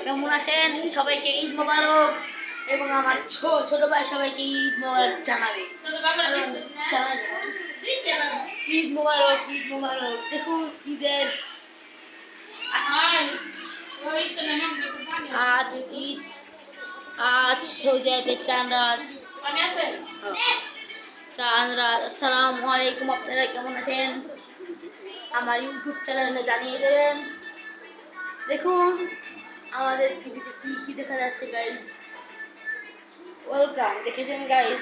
কেমন আছেন? সবাইকে ঈদ মোবারক এবং আমার ছোট ভাই সবাইকে ঈদ মোবারক জানাবে। ঈদ মোবারক, ঈদ মোবারক। দেখুন ঈদের আজ ঈদ, আজ সৌদি আরবের চাঁদ রাত। আসসালামু আলাইকুম। আপনারা কেমন আছেন? আমার ইউটিউব চ্যানেলে জানিয়ে দেবেন। দেখুন আমাদের টিভিতে কি কি দেখা যাচ্ছে গাইস। ওয়েলকাম, দেখেছেন গাইস?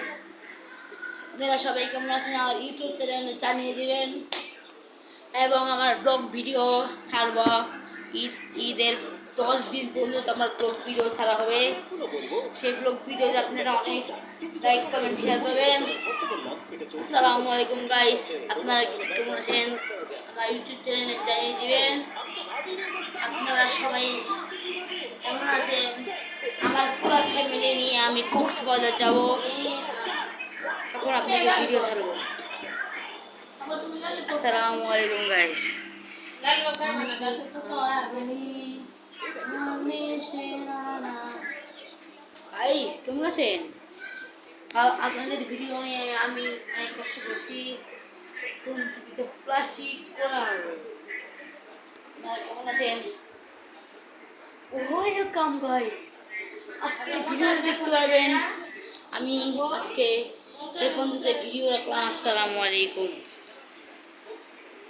আপনারা সবাই কেমন আছেন আমার ইউটিউব চ্যানেলে জানিয়ে দিবেন এবং আমার ব্লগ ভিডিও ছাড়ব। ঈদের 10 দিন পর্যন্ত আমার ব্লগ ভিডিও ছাড়া হবে। সেই ব্লগ ভিডিওতে আপনারা অনেক লাইক কমেন্ট শেয়ার করবেন। আসসালামু আলাইকুম গাইস, আপনারা কেমন আছেন আমার ইউটিউব চ্যানেলে জানিয়ে দিবেন। আপনারা সবাই কেমন আছেন? আমার পুরো ফ্যামিলি নিয়ে আমি কক্সবাজার যাব, তখন আপনাকে ভিডিও ছাড়বো। আসসালামু আলাইকুম গাইস। গাইস কেমন আছেন? আপনাদের ভিডিও নিয়ে আমি অনেক কষ্ট করছি। প্লাস্টিক কেমন আছেন? Welcome guys. আজকে ভিডিও দেখতে পারবেন। আমি আজকে এই পর্যন্ত ভিডিও রাখলাম। আসসালামু আলাইকুম।